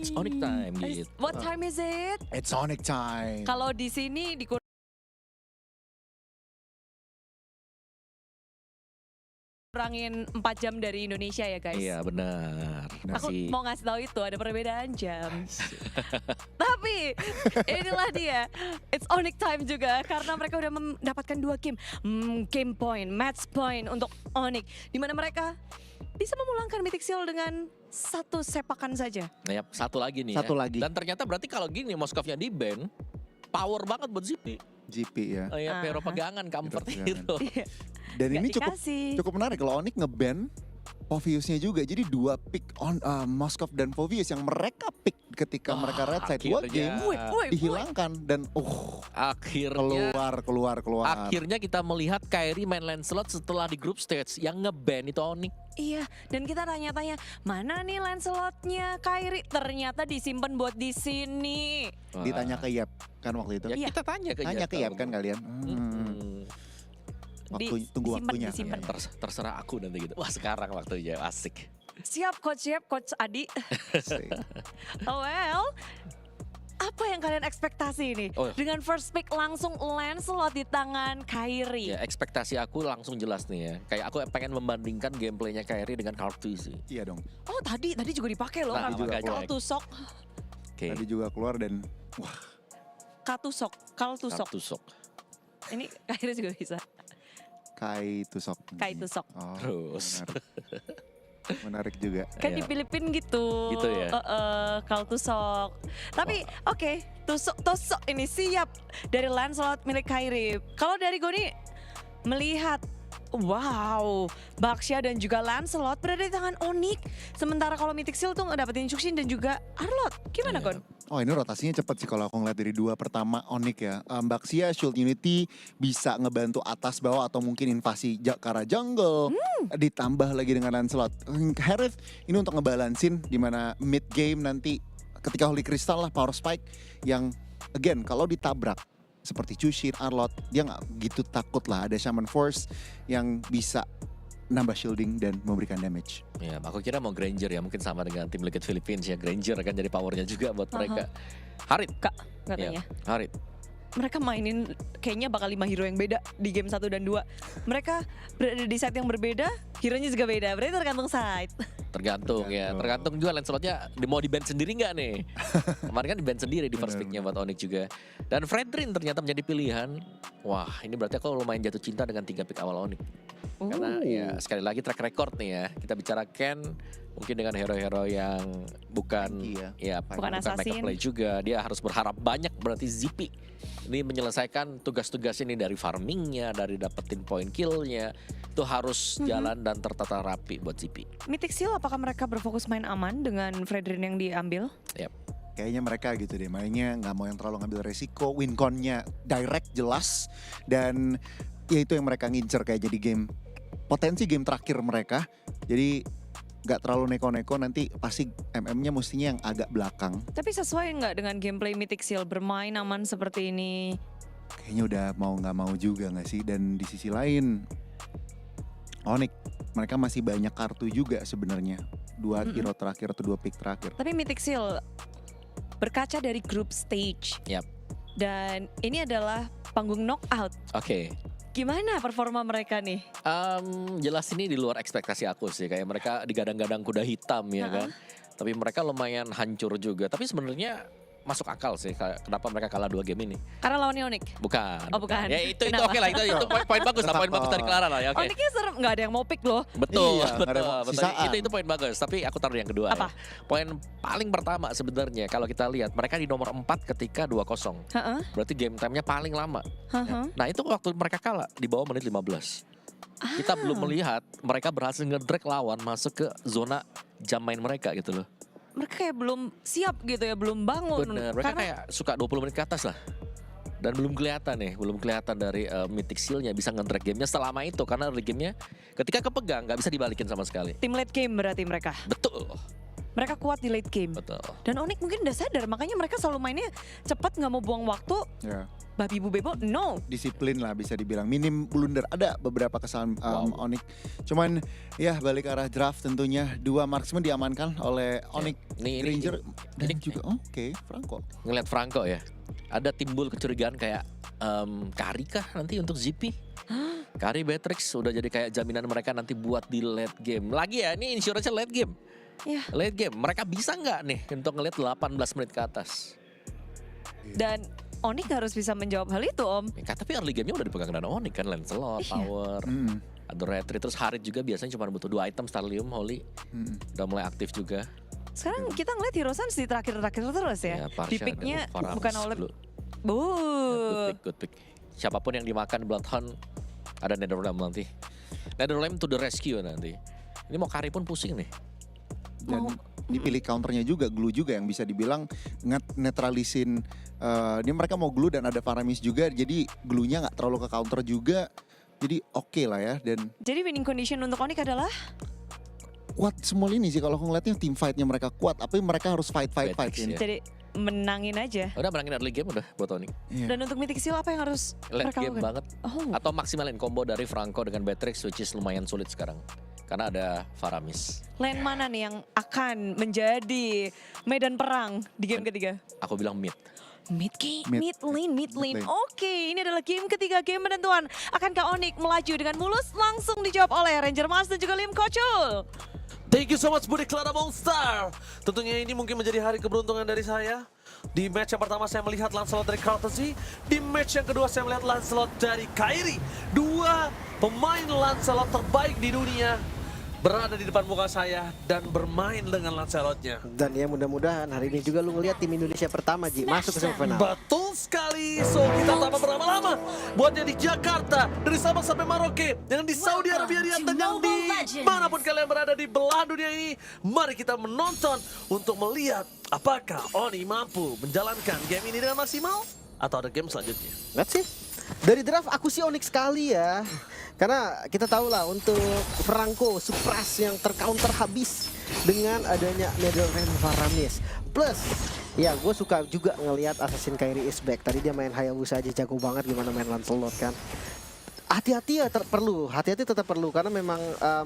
It's Onyx time gitu. What time is it? It's Onyx time. Kalau di sini dikurangin 4 jam dari Indonesia ya guys. Iya benar. Aku Masih mau ngasih tahu itu ada perbedaan jam. Tapi inilah dia, it's Onyx time juga karena mereka udah mendapatkan 2 game, game point, match point untuk Onyx, di mana mereka bisa memulangkan Mythic Seal dengan 1 sepakan saja. Nah, ya, satu lagi nih. Satu ya. lagi. Dan ternyata berarti kalau gini Moskovnya di ban, power banget buat Zippy. GP ya. Oh ya, hero pegangan, comfort Hero hero. Dan Nggak ini dikasih. cukup menarik kalau Onyx nge-ban Poviusnya juga. Jadi 2 pick on Moskov dan Povius yang mereka pick ketika mereka red side 2 akhirnya. game dihilangkan dan Akhirnya keluar. Akhirnya kita melihat Kairi main Lancelot setelah di group stage yang nge-ban itu Onyx. Iya, dan kita tanya-tanya, mana nih Lancelotnya Kairi? Ternyata disimpan buat di sini. Ditanya ke Yap kan waktu itu. Ya Iya. kita tanya ke Tanya ke Yap kan kalian. Tunggu waktunya. disimpan. Terserah aku nanti gitu. Wah sekarang waktunya asik. Siap Coach Adi. Oh well, apa yang kalian ekspektasi ini? Oh. Dengan first pick langsung Lancelot di tangan Kairi. Ya ekspektasi aku langsung jelas nih ya. Kayak aku pengen membandingkan gameplaynya Kairi dengan Kartuzi. Iya dong. Oh tadi juga dipakai loh. Nah, juga keluar. Kaltusok. Oke. Tadi juga keluar dan Kaltusok. Kartusok. Ini Kairi juga bisa. Kai Tusok. Kaitusok. Oh, Terus. menarik juga. Kan di Iya. Filipina gitu. Gitu ya? Kaltusok. Tapi oke, Tusok ini siap dari Lancelot milik Kairi. Kalau dari Goni melihat, wow, Baxia dan juga Lancelot berada di tangan Onyx. Sementara kalau Mythic Seal tuh ngedapetin Chuxin dan juga Arlott. Gimana Iya. Gon? Oh ini rotasinya cepet sih kalau aku ngeliat dari 2 pertama Onyx ya. Baxia, Shield Unity bisa ngebantu atas bawah atau mungkin invasi ke arah jungle. Ditambah lagi dengan Lancelot. Harith ini untuk ngebalansin dimana mid game nanti ketika Holy Crystal lah Power Spike yang again kalau ditabrak seperti Chuxin, Arlott dia nggak gitu takut lah. Ada Shaman Force yang bisa nambah shielding dan memberikan damage. Ya, aku kira mau Granger ya, mungkin sama dengan tim Liquid Philippines ya. Granger akan jadi powernya juga buat mereka. Harit, Kak, katanya. Harit. Mereka mainin kayaknya bakal 5 hero yang beda di game 1 dan 2. Mereka berada di side yang berbeda, hero-nya juga beda. Berarti tergantung side. Tergantung ya, tergantung juga Lancelotnya mau di-ban sendiri nggak nih? Kemarin kan di-ban sendiri di first picknya buat Onyx juga. Dan Fredrin ternyata menjadi pilihan. Wah, ini berarti aku lumayan jatuh cinta dengan 3 pick awal Onyx. Karena ya sekali lagi track record nih ya. Kita bicara Ken mungkin dengan hero-hero yang bukan Bukan make assassin. play juga. Dia harus berharap banyak berarti Zippy. Ini menyelesaikan tugas-tugas ini dari farmingnya, dari dapetin point killnya. Itu harus jalan dan tertata rapi buat Zippy. Mythic Seal apakah mereka berfokus main aman dengan Fredrin yang diambil? Kayaknya mereka gitu deh, mainnya nggak mau yang terlalu ngambil resiko, win con-nya direct jelas dan ya itu yang mereka ngincer kayak jadi game potensi game terakhir mereka. Jadi nggak terlalu neko-neko, nanti pasti MM-nya mestinya yang agak belakang. Tapi sesuai nggak dengan gameplay Mythic Seal bermain aman seperti ini? Kayaknya udah mau nggak mau juga nggak sih. Dan di sisi lain Onyx mereka masih banyak kartu juga sebenarnya. 2 hero terakhir atau 2 pick terakhir. Tapi Mythic Seal berkaca dari group stage. Yap. Dan ini adalah panggung knockout. Oke. Gimana performa mereka nih? Jelas ini di luar ekspektasi aku sih. Kayak mereka digadang-gadang kuda hitam ya kan. Tapi mereka lumayan hancur juga. Tapi sebenarnya masuk akal sih kenapa mereka kalah 2 game ini. Karena lawannya Onyx. Bukan. Oh, bukan. Ya itu Kenapa? oke lah, itu poin bagus lah, poin bagus dari Clara lah ya. Oke. Onyxnya serem, nggak ada yang mau pick loh. Betul, Iya, nggak ada betul. sisaan. Itu poin bagus. Tapi aku taruh yang kedua. Apa? Ya. Poin paling pertama sebenarnya kalau kita lihat mereka di nomor 4 ketika 2-0. Heeh, Berarti game time-nya paling lama. heeh. Nah itu waktu mereka kalah di bawah menit 15. Kita belum melihat mereka berhasil nge-drag lawan masuk ke zona jam main mereka gitu loh. Mereka kayak belum siap gitu ya, belum bangun. Bener, mereka Karena kayak suka 20 menit ke atas lah. Dan belum kelihatan dari Mythic Seal-nya bisa nge-drag gamenya selama itu. Karena early game-nya ketika kepegang gak bisa dibalikin sama sekali. tim late game berarti mereka. Betul, Mereka kuat di late game. betul. Dan Onyx mungkin udah sadar, makanya mereka selalu mainnya cepat, nggak mau buang waktu. Ya. babi bu bebo, no. Disiplin lah bisa dibilang, minim blunder, ada beberapa kesalahan Onyx. Cuman ya balik arah draft tentunya 2 marksman diamankan oleh Onyx, Granger dan ini juga Franco. ngelihat Franco ya. Ada timbul kecurigaan kayak Kari kah nanti untuk ZP? Kari Beatrix udah jadi kayak jaminan mereka nanti buat di late game. Lagi ya, ini insurance late game. Ya. Late game, mereka bisa nggak nih untuk ngelihat 18 menit ke atas? Dan Onyx harus bisa menjawab hal itu, Om. Ya, tapi early game-nya udah dipegang dan Onyx kan, Lancelot, Iya. Power, ada Retri, terus Harit juga biasanya cuma butuh 2 item, Starlium, Holy, udah mulai aktif juga. Sekarang kita ngeliat Hero Suns di terakhir-terakhir terus ya. Parsha Di picknya dan Faramis bukan oleh dulu. Good Good pick. Siapapun yang dimakan Bloodhound, ada Netherrealm nanti. Netherrealm to the rescue nanti. Ini mau Kari pun pusing nih. Dan dipilih counternya juga, Glue juga yang bisa dibilang netralisin. Ini mereka mau Glue dan ada Faramis juga, jadi Glue-nya nggak terlalu ke counter juga. Jadi oke lah ya. Dan Jadi winning condition untuk Onyx adalah kuat semua ini sih kalau aku ngeliatnya, tim fight-nya mereka kuat, tapi mereka harus fight Beatrix, ini. ya. jadi menangin aja. Udah menangin early game udah buat Onyx. Iya. Dan untuk Mythic Seal apa yang harus Late mereka game lakukan? banget. Oh, Atau maksimalin combo dari Franco dengan Beatrix, which is lumayan sulit sekarang. Karena ada Faramis. lane mana nih yang akan menjadi medan perang di game ketiga? Aku bilang mid. Mid game, Mid mid lane. lane. Oke, ini adalah game ketiga, game penentuan. Akankah Onyx melaju dengan mulus? Langsung dijawab oleh Ranger Mas dan juga Lim Kocul. Thank you so much Budi Clara Monster. Tentunya ini mungkin menjadi hari keberuntungan dari saya. Di match yang pertama saya melihat Lancelot dari Courtesy. Di match yang kedua saya melihat Lancelot dari Kairi. 2 pemain Lancelot terbaik di dunia berada di depan muka saya dan bermain dengan Lancelotnya. Dan ya mudah-mudahan hari ini juga lu ngeliat tim Indonesia pertama Ji masuk ke semifinal. Betul sekali. So kita tanpa berlama-lama buatnya di Jakarta, dari Sabang sampai Merauke, yang di Saudi Arabia dan yang di manapun kalian berada di belahan dunia ini. Mari kita menonton untuk melihat apakah Oni mampu menjalankan game ini dengan maksimal atau ada game selanjutnya. Lihat sih. Dari draft aku sih Onyx sekali ya. Karena kita tahu lah untuk Franco Supras yang tercounter habis dengan adanya Netherrealm Faramis. Plus ya gue suka juga ngelihat Assassin Kairi is back. Tadi dia main Hayabusa aja jago banget, gimana main Lancelot kan. Hati-hati ya hati-hati tetap perlu karena memang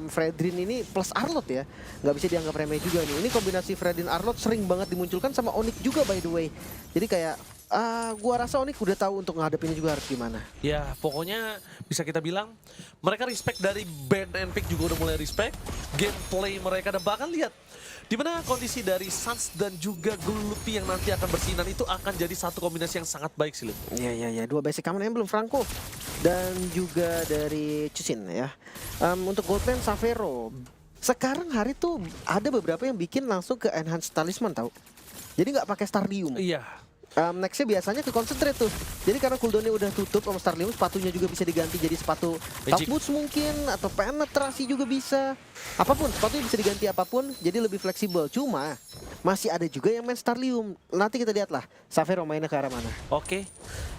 Fredrin ini plus Arlot ya, nggak bisa dianggap remeh juga nih. Ini kombinasi Fredrin Arlot sering banget dimunculkan sama Onyx juga by the way. Jadi kayak gua rasa Onyx udah tahu untuk ngadepinnya juga harus gimana. Ya pokoknya bisa kita bilang mereka respect dari band and pick juga udah mulai respect. Gameplay mereka dan bahkan lihat dimana kondisi dari Suns dan juga Gulupi yang nanti akan bersinar itu akan jadi satu kombinasi yang sangat baik sih. Iya, 2 basic common emblem Franco dan juga dari Chusin ya. Untuk Goldman Savero. Sekarang hari tuh ada beberapa yang bikin langsung ke Enhanced Talisman tahu. Jadi nggak pakai Starlium. Iya. Nextnya biasanya ke Concentrate tuh. Jadi karena cooldownnya udah tutup sama Starlium, sepatunya juga bisa diganti jadi sepatu top Magic. boots mungkin, atau penetrasi juga bisa. Apapun, sepatunya bisa diganti apapun, jadi lebih fleksibel. Cuma masih ada juga yang main Starlium. Nanti kita lihatlah Savero mainnya ke arah mana. Oke,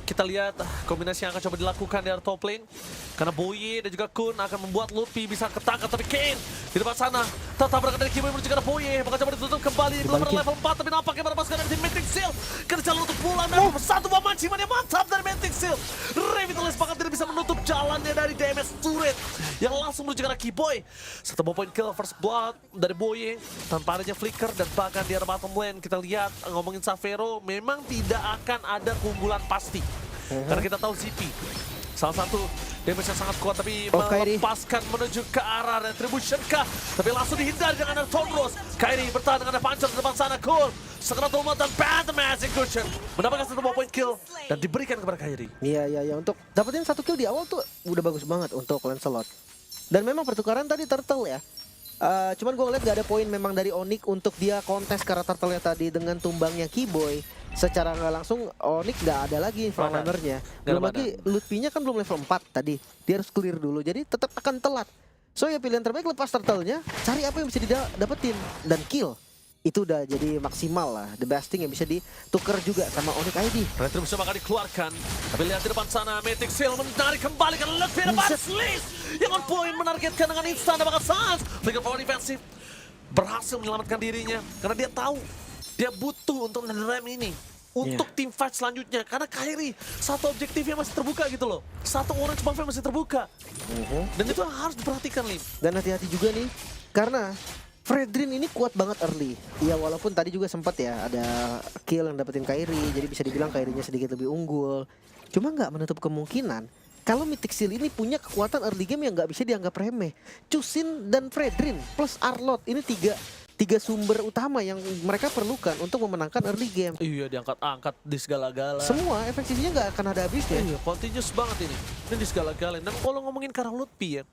kita lihat kombinasi yang akan coba dilakukan di top lane. Karena Boye dan juga Kun akan membuat Luffy bisa ketangkap, tapi Kane di depan sana tetap berangkat dari Kiboy menuju ke arah Boye. Bakal coba ditutup kembali, belum pada level 4, tapi nampaknya melepaskan dari tim Mythic Seal. Karena jalan untuk pulang dan satu buah manciman yang mantap dari Mythic Seal. Revitalize bahkan tidak bisa menutup jalannya dari DMS Turret yang langsung menuju ke arah Kiboy. Satu buah point kill first blood dari Boye tanpa adanya flicker, dan bahkan di arah bottom lane kita lihat ngomongin Savero memang tidak akan ada keunggulan pasti. Karena kita tahu ZP salah satu damage yang sangat kuat, tapi Kairi melepaskan menuju ke arah Retribution kah? Tapi langsung dihindari dengan ada Tonros. Kairi bertahan dengan ada Puncher di depan sana. Cool. Sekarang Ultimate dan Phantom Execution mendapatkan satu point kill dan diberikan kepada Kairi. Iya, untuk dapetin 1 kill di awal tuh udah bagus banget untuk Lancelot. Dan memang pertukaran tadi Turtle ya. Cuman gue ngeliat gak ada poin memang dari Onyx untuk dia kontes ke arah Turtle-nya tadi dengan tumbangnya Kiboy. Secara nggak langsung Onyx nggak ada lagi frontrunner-nya. Belum lagi Lutfi-nya kan belum level 4 tadi. Dia harus clear dulu, jadi tetap akan telat. So ya pilihan terbaik lepas Turtle-nya, cari apa yang bisa didapetin dan kill. Itu udah jadi maksimal lah, the best thing yang bisa ditukar juga sama Onyx ID. Retribution bakal dikeluarkan, tapi lihat di depan sana Mythic Seal menarik kembali ke Luffy depan Slice yang on point menargetkan dengan instan dan bakal Suns. Flicker power defensif berhasil menyelamatkan dirinya karena dia tahu dia butuh untuk Netherrealm ini untuk tim fight selanjutnya. Karena Kairi satu objektifnya masih terbuka gitu loh. Satu orange buff masih terbuka. Dan itu harus diperhatikan, Lim. Dan hati-hati juga nih, karena Fredrin ini kuat banget early. Ya walaupun tadi juga sempat ya ada kill yang dapetin Kairi, jadi bisa dibilang Kairinya sedikit lebih unggul. Cuma nggak menutup kemungkinan kalau Mythic Seal ini punya kekuatan early game yang nggak bisa dianggap remeh. Chusin dan Fredrin plus Arlott ini tiga sumber utama yang mereka perlukan untuk memenangkan early game. Iya, diangkat-angkat di segala-gala. Semua efek sisinya nggak akan ada habisnya. Iya, continuous banget ini. Ini di segala-galanya. Dan kalau ngomongin ke arah Lutfi ya,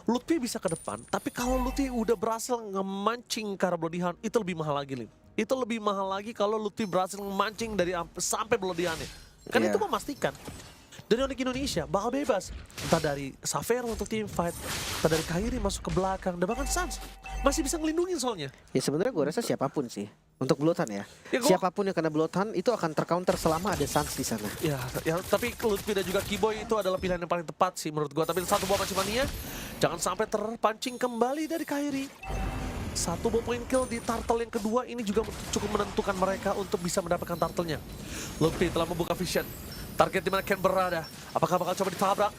Lutfi bisa ke depan, tapi kalau Lutfi udah berhasil ngemancing ke arah Bloody Hound, itu lebih mahal lagi, Lim. Itu lebih mahal lagi kalau Lutfi berhasil ngemancing dari sampai Bloody Hound. Kan Iya. itu memastikan dari Onyx Indonesia bakal bebas. Entah dari Savero untuk team fight, entah dari Kairi masuk ke belakang, dan bahkan Sans masih bisa ngelindungin soalnya. Ya sebenarnya gue rasa siapapun sih untuk Bloodhound ya. Ya, Siapapun yang kena Bloodhound itu akan tercounter selama ada Sans di sana. Ya, tapi Lutfi dan juga Keyboy itu adalah pilihan yang paling tepat sih menurut gua. Tapi satu buah Mania, jangan sampai terpancing kembali dari Kairi. Satu buah point kill di turtle yang kedua ini juga cukup menentukan mereka untuk bisa mendapatkan turtle-nya. Lutfi telah membuka vision. Target di mana Ken berada. Apakah bakal coba ditabrak?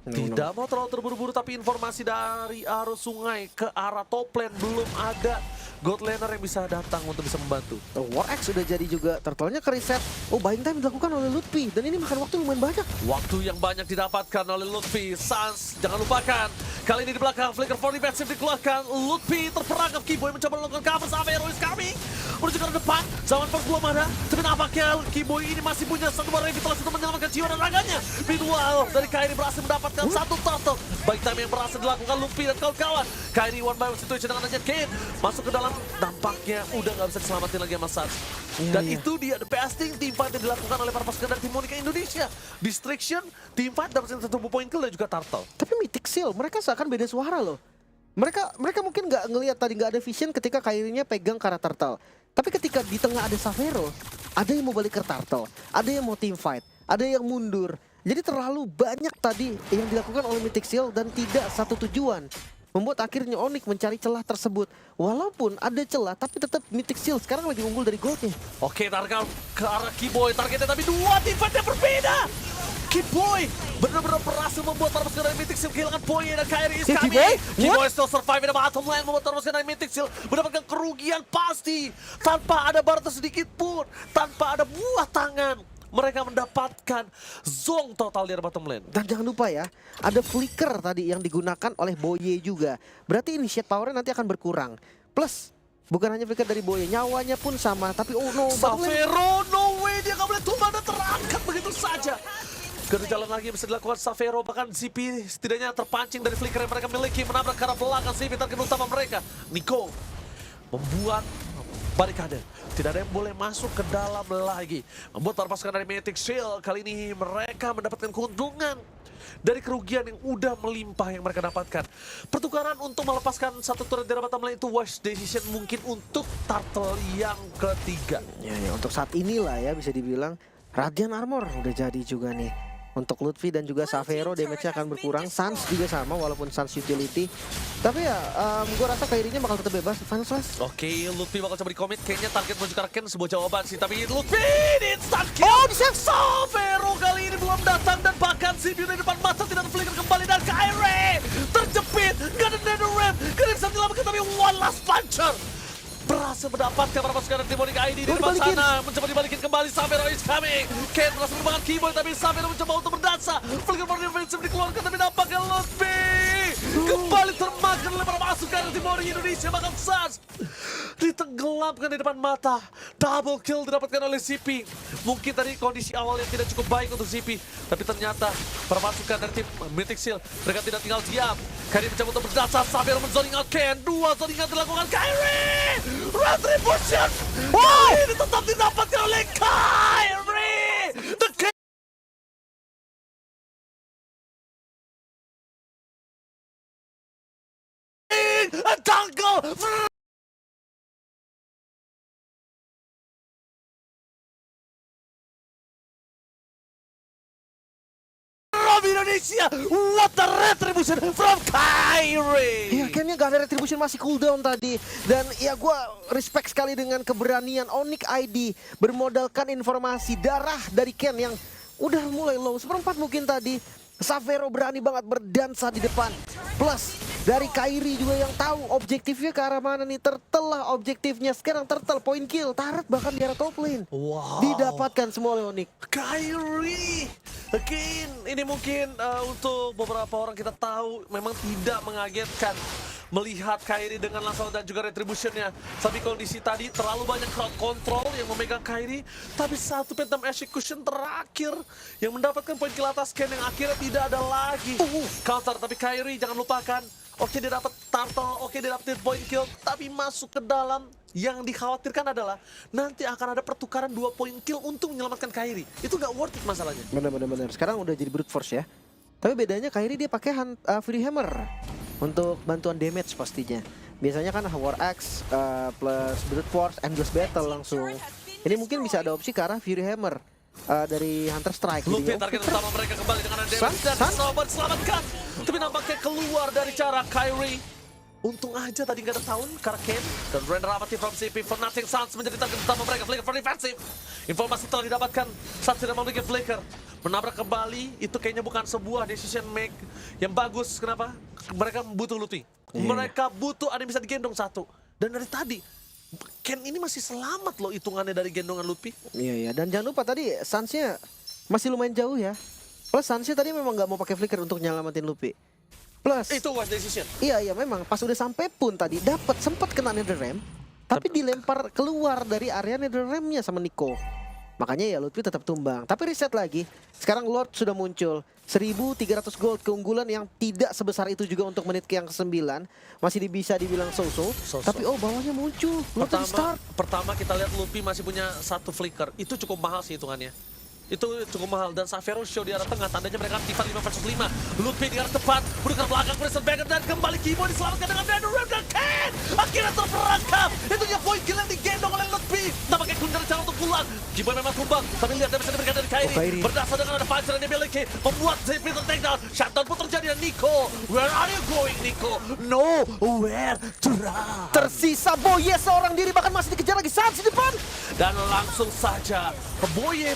Tidak mau terlalu terburu-buru, tapi informasi dari arus sungai ke arah top lane belum ada God laner yang bisa datang untuk bisa membantu. War X sudah jadi juga, turtle-nya ke reset. Oh, buying time dilakukan oleh Lutfi dan ini makan waktu lumayan banyak. Waktu yang banyak didapatkan oleh Lutfi. Sans, jangan lupakan. Kali ini di belakang, Flicker for defensive dikeluarkan. Lutfi terperangkap, Keyboy mencoba melakukan cover. Savero is coming. Menuju ke depan, zaman first belum ada. Tapi nampaknya Keyboy ini masih punya satu buah revitalize untuk menyelamatkan jiwa dan raganya. Meanwhile, dari Kairi berhasil mendapatkan satu turtle. Buying time yang berhasil dilakukan Lutfi dan kawan-kawan. Kairi one by one situation dengan hanya Kane. Masuk ke dalam, nampaknya udah nggak bisa diselamatin lagi sama Sans. Dan itu dia the best thing team fight yang dilakukan oleh para pasukan dari tim Monica Indonesia. Distraction, team fight dapetin satu point kill dan juga turtle. Tapi Mythic Seal, mereka seakan beda suara loh. Mereka mungkin nggak ngelihat tadi, nggak ada vision ketika Kairinya pegang ke arah turtle. Tapi ketika di tengah ada Savero, ada yang mau balik ke turtle, ada yang mau team fight, ada yang mundur. Jadi terlalu banyak tadi yang dilakukan oleh Mythic Seal dan tidak satu tujuan. Membuat akhirnya Onyx mencari celah tersebut. Walaupun ada celah, tapi tetap Mythic Seal sekarang lagi unggul dari goldnya. Oke, target ke arah Keyboy. Targetnya tapi dua tim fight yang berbeda. Keyboy benar-benar berhasil membuat para pasukan dari Mythic Seal kehilangan poin dan Kairi is coming. Keyboy? Keyboy still survive in the bottom lane, membuat para pasukan dari Mythic Seal mendapatkan kerugian pasti. Tanpa ada barter sedikit pun, tanpa ada buah tangan. Mereka mendapatkan zong total di bottom lane. Dan jangan lupa ya, ada flicker tadi yang digunakan oleh Boye juga. Berarti initiate power-nya nanti akan berkurang. Plus, bukan hanya flicker dari Boye, nyawanya pun sama. Tapi oh no, Savero, no way, dia nggak boleh tumbang dan terangkat begitu saja. Gak ada jalan lagi yang bisa dilakukan Savero, bahkan ZP setidaknya terpancing dari flicker yang mereka miliki, menabrak ke arah belakang ZP target utama mereka. Nico membuat barikade. Tidak ada yang boleh masuk ke dalam lagi. Membuat para pasukan dari Mythic Seal kali ini mereka mendapatkan keuntungan dari kerugian yang udah melimpah yang mereka dapatkan. Pertukaran untuk melepaskan satu turret dari bottom lane itu wise decision mungkin untuk turtle yang ketiga. Ya, untuk saat inilah ya bisa dibilang Radiant Armor udah jadi juga nih. Untuk Lutfi dan juga Savero damage-nya akan berkurang. Sans juga sama walaupun Sans utility. Tapi ya gue rasa Kairinya bakal tetap bebas. Final Slash. Oke, Lutfi bakal coba di-commit. Kayaknya target menuju ke arah Ken sebuah jawaban sih. Tapi Lutfi instant kill. Oh, bisa. Savero kali ini belum datang. Dan bahkan CPU di depan mata tidak flicker kembali. Dan Kairi terjepit. Gak ada Nether Ram. Gak bisa dilamatkan tapi one last puncher. Berhasil mendapatkan para pasukan dari Monica ID di depan sana. Mencoba dibalikin kembali, Savero is coming. Ken berhasil mengembangkan Keyboy tapi Savero mencoba untuk berdansa. Flicker for defensive dikeluarkan tapi nampaknya Lutfi kembali termakan oleh para pasukan dari Monica Indonesia. Bahkan Sans ditenggelamkan di depan mata. Double kill didapatkan oleh ZP. Mungkin tadi kondisi awal yang tidak cukup baik untuk ZP. Tapi ternyata para pasukan dari tim Mythic Seal mereka tidak tinggal diam. Kairi mencoba untuk berdansa, Savero menzoning out Ken. Dua zoning out dilakukan Kairi. Retribution! Wow! Ini tetap didapatkan oleh Kairi! The King! A jungle! From Kami Indonesia, what the retribution from Kyrie. Ya kayaknya gak ada retribution, masih cooldown tadi. Dan ya gue respect sekali dengan keberanian Onyx ID bermodalkan informasi darah dari Ken yang udah mulai low. Seperempat mungkin tadi. Xavero berani banget berdansa di depan. Plus dari Kyrie juga yang tahu objektifnya ke arah mana nih. Turtle lah objektifnya. Sekarang Turtle point kill. Turret bahkan di arah top lane. Wow. Didapatkan semua oleh Onyx. Kyrie again, ini mungkin untuk beberapa orang kita tahu memang tidak mengagetkan melihat Kyrie dengan langsung dan juga retributionnya. Tapi kondisi tadi terlalu banyak crowd control yang memegang Kyrie. Tapi satu phantom execution terakhir yang mendapatkan poin kill atas Ken yang akhirnya tidak ada lagi. Counter, tapi Kyrie jangan lupakan. Oke dia dapat turtle, oke dia dapat point kill. Tapi masuk ke dalam, yang dikhawatirkan adalah nanti akan ada pertukaran 2 point kill untuk menyelamatkan Kyrie. Itu gak worth it masalahnya. Bener. Sekarang udah jadi brute force ya. Tapi bedanya Kyrie dia pakai Fury Hammer untuk bantuan damage pastinya. Biasanya kan War Axe plus brute force, endless battle langsung. Ini mungkin bisa ada opsi ke arah Fury Hammer dari Hunter Strike. Luffy target utama mereka kembali dengan damage dan Sobat selamatkan. Tapi nampaknya keluar dari cara Kyrie. Untung aja tadi gak ada tahun karena Ken dan Ren Ravati from CP for nothing. Suns menjadi target utama mereka. Flicker for defensive. Informasi telah didapatkan. Suns tidak memiliki Flicker. Menabrak kembali itu kayaknya bukan sebuah decision make yang bagus. Kenapa? Mereka butuh Luffy. Mereka butuh ada yang bisa digendong satu. Dan dari tadi Ken ini masih selamat loh hitungannya dari gendongan Luffy. Iya, dan jangan lupa tadi Suns-nya masih lumayan jauh ya. Plus Suns-nya tadi memang nggak mau pakai flicker untuk nyelamatin Luffy. Plus Itu wise decision. Iya memang pas udah sampai pun tadi dapat sempat kena Netherrealm, tapi dilempar keluar dari area Netherrealm-nya sama Nico. Makanya ya Lutfi tetap tumbang. Tapi reset lagi. Sekarang Lord sudah muncul. 1.300 gold keunggulan yang tidak sebesar itu juga untuk menit yang ke-9. Masih bisa dibilang so-so. Tapi oh bawahnya muncul. Lord tadi start. Pertama kita lihat Luffy masih punya 1 flicker. Itu cukup mahal sih hitungannya. Itu cukup mahal. Dan Xavero show di arah tengah. Tandanya mereka aktifan 5 versus 5. Luffy di arah depan. Berikan belakang Prison Bagger. Dan kembali Kibo diselamatkan dengan Netherrealm. Dan Ken akhirnya terperangkap. Itu dia poin kill yang digendong oleh Luffy. Tampaknya Gundar cara untuk pulang. Kibo memang tumbang. Tapi lihat damage yang diberikan dari Kyrie. Berdasar dengan ada Panzer yang dimiliki. Membuat Zephyr takedown. Shutdown pun terjadi. Dan Nico. Where are you going Nico? No, where to run? Tersisa Boye seorang diri, bahkan masih dikejar lagi Suns di depan. Dan langsung saja Boye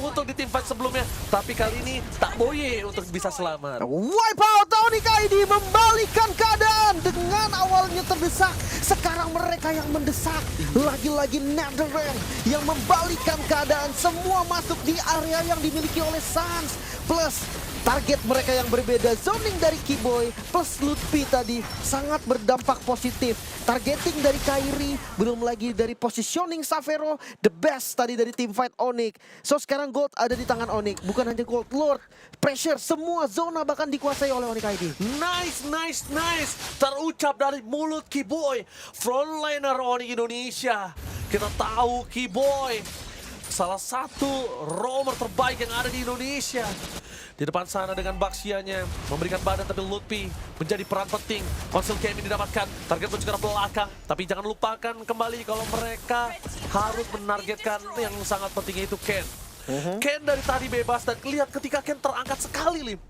untuk di team fight sebelumnya. Tapi kali ini tak Boye untuk bisa selamat. Wipe out Onyx ID membalikan keadaan. Dengan awalnya terdesak, sekarang mereka yang mendesak. Lagi-lagi Netherrealm yang membalikan keadaan. Semua masuk di area yang dimiliki oleh Suns. Plus target mereka yang berbeda, zoning dari Keyboy plus Lutfi tadi sangat berdampak positif. Targeting dari Kyrie, belum lagi dari positioning Xavero, the best tadi dari team fight Onyx. So sekarang gold ada di tangan Onyx, bukan hanya gold, Lord, pressure, semua zona bahkan dikuasai oleh Onyx ID. Nice. Terucap dari mulut Keyboy, frontliner Onyx Indonesia. Kita tahu Keyboy salah satu roamer terbaik yang ada di Indonesia. Di depan sana dengan Baxianya memberikan badan, tapi Lutfi menjadi peran penting. Konsil Kemi didapatkan, target pun juga belakang. Tapi jangan lupakan kembali kalau mereka harus menargetkan yang sangat penting yaitu Ken. Ken dari tadi bebas dan lihat ketika Ken terangkat sekali Lim.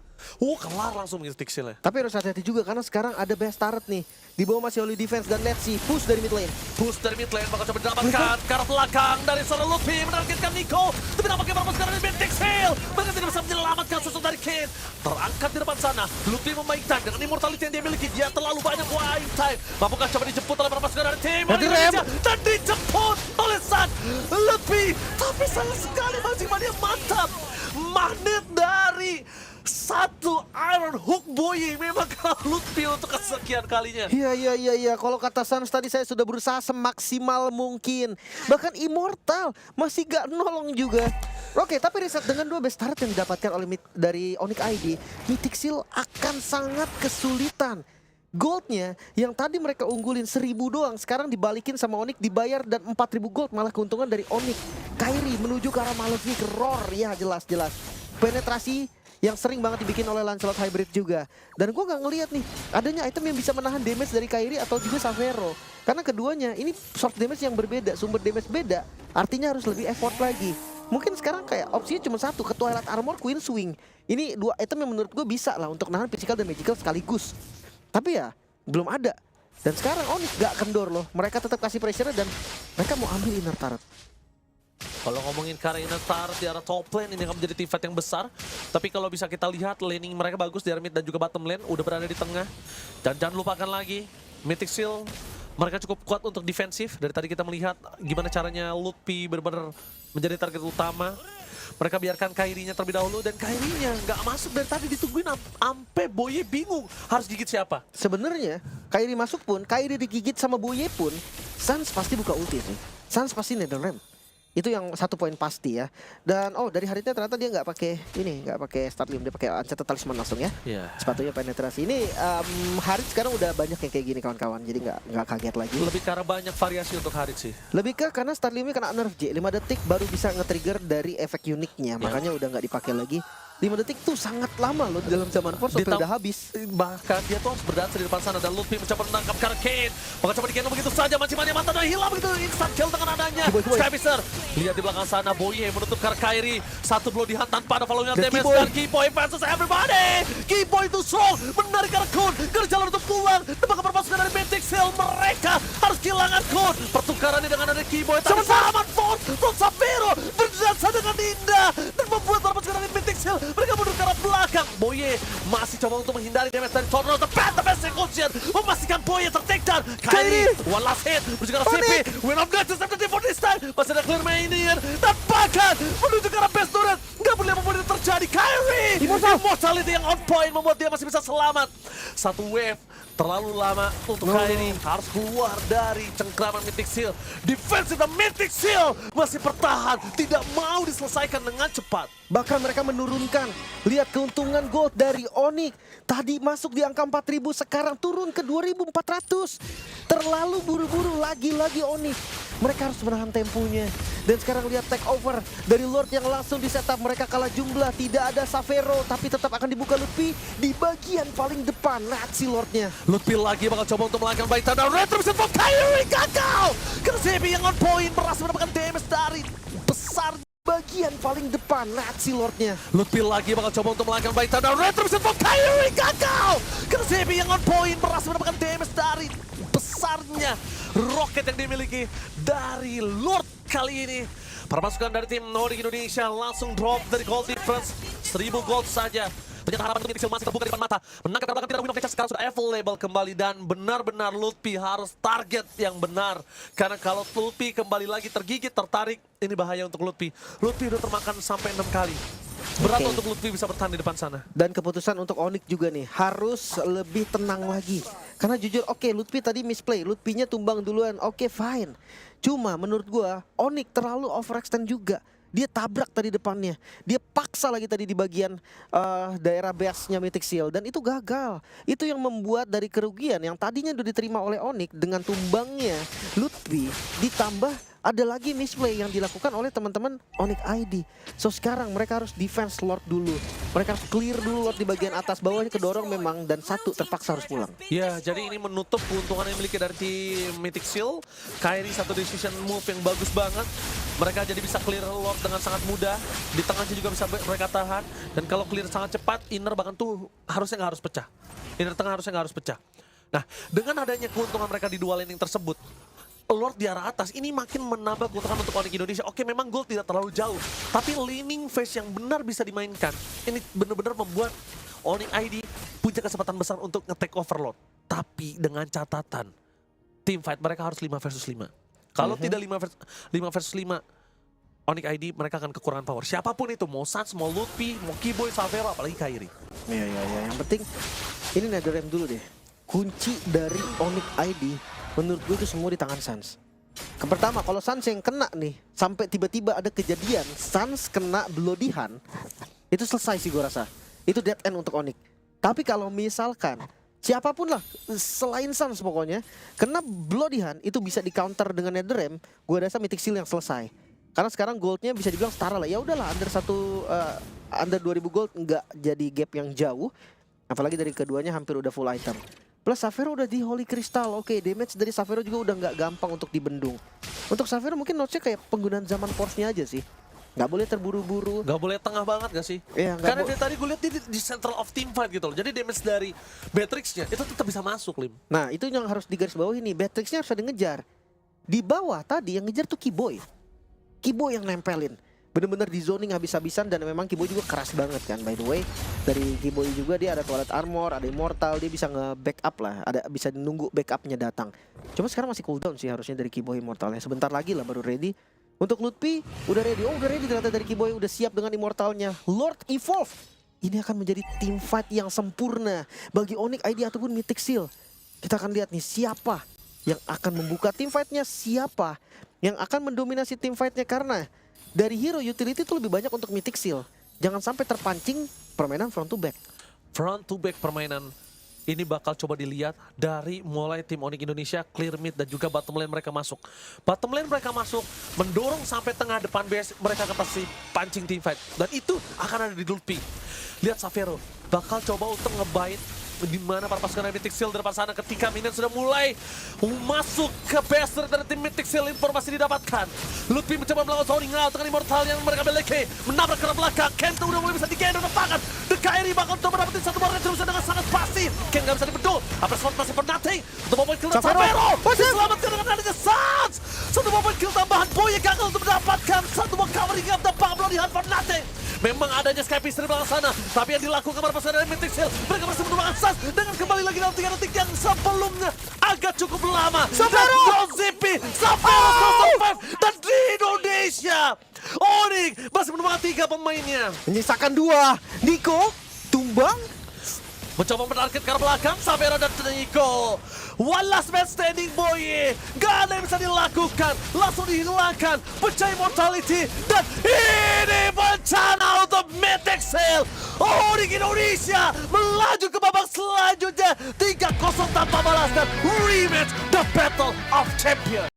Kelar langsung mengisi tiksilnya. Tapi harus hati-hati juga karena sekarang ada best turret nih. Di bawah masih Holy Defense dan let's see push dari mid lane. Push dari mid lane bakal coba didapatkan ke arah belakang dari seorang Luffy menargetkan Nico. Tapi nampaknya baru sekarang dari Bentix Hill. Mereka tidak bisa menyelamatkan susun dari Ken. Terangkat di depan sana. Luffy memain time dengan immortality yang dia miliki. Dia terlalu banyak wine time. Mampukah coba dijemput oleh beberapa pasukan dari tim Indonesia. Dan dijemput oleh Sun Luffy. Tapi sayang sekali mancing-mania mantap. Magnet dari satu Iron Hook Boy memang Lutfi untuk kesekian kalinya. Iya. Kalau kata Suns tadi saya sudah berusaha semaksimal mungkin. Bahkan Immortal masih gak nolong juga. Oke, tapi reset dengan 2 best turret yang didapatkan oleh dari Onyx ID, Mythic Seal akan sangat kesulitan. Goldnya yang tadi mereka unggulin 1000 doang, sekarang dibalikin sama Onyx dibayar dan 4000 gold, malah keuntungan dari Onyx. Kyrie menuju ke arah Malefic Roar, ya jelas. Penetrasi yang sering banget dibikin oleh Lancelot Hybrid juga. Dan gue gak ngeliat nih adanya item yang bisa menahan damage dari Kyrie atau juga Xavero. Karena keduanya ini source damage yang berbeda, sumber damage beda. Artinya harus lebih effort lagi. Mungkin sekarang kayak opsinya cuma satu, ke Twilight Armor, Queen Swing. Ini dua item yang menurut gue bisa lah untuk nahan physical dan magical sekaligus. Tapi ya belum ada. Dan sekarang Onyx gak kendor loh. Mereka tetap kasih pressure dan mereka mau ambil inner turret. Kalau ngomongin Karina Tar di arah top lane ini akan menjadi team fight yang besar. Tapi kalau bisa kita lihat laning mereka bagus di arah mid dan juga bottom lane udah berada di tengah. Dan jangan lupakan lagi Mythic Seal mereka cukup kuat untuk defensif. Dari tadi kita melihat gimana caranya Lutpi benar-benar menjadi target utama. Mereka biarkan Kairinya terlebih dahulu dan Kairinya nggak masuk dari tadi ditungguin ampe Boye bingung harus gigit siapa. Sebenarnya Kairi masuk pun, Kairi digigit sama Boye pun, Sans pasti buka ulti sih. Sans pasti Netherrealm. Itu yang satu poin pasti ya. Dan dari Haritnya ternyata dia nggak pakai ini, nggak pakai Starlium, dia pakai Unsettled Talisman langsung ya. Iya. Sepatunya penetrasi. Ini Harit sekarang udah banyak yang kayak gini kawan-kawan, jadi nggak kaget lagi. Lebih karena banyak variasi untuk Harit sih. Lebih ke karena Starliumnya kena nerf J, 5 detik baru bisa nge-trigger dari efek uniknya, makanya udah nggak dipakai lagi. 5 detik tuh sangat lama loh dalam zaman Force sampai udah habis. Bahkan dia tuh harus berdansa di depan sana dan Lutfi mencoba menangkap Karkane. Maka coba di-cancel begitu saja, Mancimania mata dan hilang begitu instant kill dengan adanya Skypicer. Lihat di belakang sana Boye menutup Kairi. Satu blow dihantam tanpa ada follow-nya damage dan Keyboy versus everybody. Keyboy itu strong, menarik Kun ke jalan untuk pulang. Tebak permasukan dari Mythic Seal, mereka harus kehilangan Kun. Pertukaran ini dengan ada Keyboy. Tapi Salaman Force, Sapphiro berdansa dengan indah dan membuat permasukan dari Mythic Seal. Mereka mundur ke arah belakang. Boye masih coba untuk menghindari damage dari Tornado. The best execution memastikan Boye ter-take down. Kairi, one last hit. Menuju ke arah CP. Win of Guts is empty for this time. Masih ada clear Manier. Dan bahkan menuju ke arah best turret. Nggak boleh apapun yang terjadi. Kairi, immortality yang on point membuat dia masih bisa selamat. Satu wave terlalu lama untuk Kairi. Harus keluar dari cengkraman Mythic Seal. Defensive dan Mythic Seal masih bertahan. Tidak mau diselesaikan dengan cepat. Bahkan mereka menurunkan. Lihat keuntungan gold dari Onyx. Tadi masuk di angka 4.000, sekarang turun ke 2.400. Terlalu buru-buru lagi-lagi Onyx. Mereka harus menahan temponya. Dan sekarang lihat take over dari Lord yang langsung di setup. Mereka kalah jumlah, tidak ada Sapphiro, tapi tetap akan dibuka Lutfi di bagian paling depan. Lihat si Lordnya. Lutfi lagi bakal coba untuk melakukan baik dan retribution for Kairi gagal. Karena CB yang on point berhasil mendapatkan damage dari besar. Bagian paling depan, lihat si Lordnya. Lutfi lagi bakal coba untuk melakukan baik dan retribution for Kairi gagal. Karena CB yang on point berhasil mendapatkan damage dari besarnya roket yang dimiliki dari Lord kali ini. Permasukan dari tim Nordic Indonesia langsung drop dari gold difference 1000 gold saja. Ternyata harapan untuk Mythic Seal masih terbuka di depan mata. Menangkap ke belakang tidak win of Nature sekarang sudah available kembali dan benar-benar Lutfi harus target yang benar. Karena kalau Lutfi kembali lagi tergigit, tertarik, ini bahaya untuk Lutfi. Lutfi udah termakan sampai 6 kali. Berat untuk Lutfi bisa bertahan di depan sana. Dan keputusan untuk Onyx juga nih, harus lebih tenang lagi. Karena jujur, Lutfi tadi misplay, Lutfinya tumbang duluan, fine. Cuma menurut gua, Onyx terlalu overextend juga. Dia tabrak tadi depannya. Dia paksa lagi tadi di bagian daerah base-nya Mythic Seal. Dan itu gagal. Itu yang membuat dari kerugian yang tadinya udah diterima oleh Onyx dengan tumbangnya Lutfi, ditambah ada lagi misplay yang dilakukan oleh teman-teman Onyx ID. So sekarang mereka harus defense Lord dulu. Mereka harus clear dulu Lord di bagian atas. Bawahnya kedorong memang dan satu terpaksa harus pulang. Ya, jadi ini menutup keuntungan yang dimiliki dari tim Mythic Seal. Kairi satu decision move yang bagus banget. Mereka jadi bisa clear Lord dengan sangat mudah. Di tengahnya juga bisa mereka tahan. Dan kalau clear sangat cepat, inner bahkan tuh harusnya nggak harus pecah. Inner tengah harusnya nggak harus pecah. Nah, dengan adanya keuntungan mereka di dua laning tersebut, Lord di arah atas ini makin menambah keuntungan untuk Onyx Indonesia. Oke, memang gold tidak terlalu jauh, tapi laning phase yang benar bisa dimainkan. Ini benar-benar membuat Onyx ID punya kesempatan besar untuk nge-take over Lord. Tapi dengan catatan, team fight mereka harus 5 versus 5. Kalau tidak 5 versus 5, Onyx ID mereka akan kekurangan power. Siapapun itu, mau Sans, mau Lutfi, mau Keyboy, Sapphiro, apalagi Kairi. Iya. Yang penting ini Netherrealm dulu deh. Kunci dari Onyx ID menurut gue itu semua di tangan Sans. Pertama, kalau Sans yang kena nih, sampai tiba-tiba ada kejadian Sans kena Bloody Hand, itu selesai sih gue rasa. Itu dead end untuk Onyx. Tapi kalau misalkan siapapun lah selain Sans pokoknya kena Bloody Hand, itu bisa di counter dengan Netherrealm, gue rasa Mythic Seal yang selesai. Karena sekarang goldnya bisa dibilang setara lah. Ya udahlah, under 2000 gold nggak jadi gap yang jauh. Apalagi dari keduanya hampir udah full item. Plus Sapphiro udah di Holy Crystal. Oke, damage dari Sapphiro juga udah nggak gampang untuk dibendung. Untuk Sapphiro mungkin notes-nya kayak penggunaan zaman Force-nya aja sih. Nggak boleh terburu-buru. Gak boleh tengah banget gak sih? Iya, nggak Karena bo- dari tadi gue lihat dia di central of team fight gitu loh. Jadi damage dari Matrix-nya itu tetap bisa masuk, Lim. Nah itu yang harus digarisbawahi nih. Batrixnya harus ada ngejar. Di bawah tadi yang ngejar tuh Kiboy. Kiboy yang nempelin. Bener-bener di zoning habis-habisan dan memang Kiboy juga keras banget kan. By the way, dari Kiboy juga dia ada Twilight Armor, ada Immortal, dia bisa nge-backup lah. Ada bisa nunggu backupnya datang. Cuma sekarang masih cooldown sih harusnya dari Kiboy Immortalnya. Sebentar lagi lah baru ready. Untuk Lutfi udah ready. Oh udah ready ternyata dari Kiboy, udah siap dengan Immortalnya. Lord Evolve. Ini akan menjadi team fight yang sempurna bagi Onyx ID ataupun Mythic Seal. Kita akan lihat nih siapa yang akan membuka team fightnya, siapa yang akan mendominasi team fightnya, karena dari hero utility itu lebih banyak untuk Mythic Seal. Jangan sampai terpancing permainan front to back. Front to back permainan ini bakal coba dilihat dari mulai tim Onyx Indonesia clear mid dan juga bottom lane mereka masuk. Bottom lane mereka masuk mendorong sampai tengah depan base, mereka akan pasti pancing team fight dan itu akan ada di Lutfi. Lihat Xavero bakal coba untuk ngebait di mana para pasukan Mythic Seal di depan sana ketika minion sudah mulai masuk ke base dari tim Mythic Seal. Informasi didapatkan. Lutfi mencoba melawan zoning out dengan Immortal yang mereka miliki, menabrak ke belakang. Kento udah mulai bisa digendong depankan. The Kairi bakal coba dapetin satu barang terus dengan sangat pasif. Ken gak bisa dibedul. Apa slot masih for nothing. Satu mobil kill dan Xavero diselamatkan dengan adanya Sans. Satu mobil kill tambahan Boye gagal untuk mendapatkan satu more covering up dan Pablo di hand for nothing. Memang adanya Skype di belakang sana, tapi yang dilakukan para pasukan dari Mythic Seal, mereka berhasil menemukan Sans dengan kembali lagi dalam 3 detik yang sebelumnya agak cukup lama. Xavero! Dan Zippy, Xavero survive dan di Indonesia Onyx masih menemukan 3 pemainnya. Menyisakan 2. Nico tumbang. Mencoba menarget ke arah belakang, Xavero dan Nico. One last man standing, Boye. Gak ada yang bisa dilakukan. Langsung dihilangkan. Pecah immortality. Dan ini bencana untuk Mythic Seal. Onyx Indonesia melaju ke babak selanjutnya. 3-0 tanpa balas dan rematch the Battle of Champions.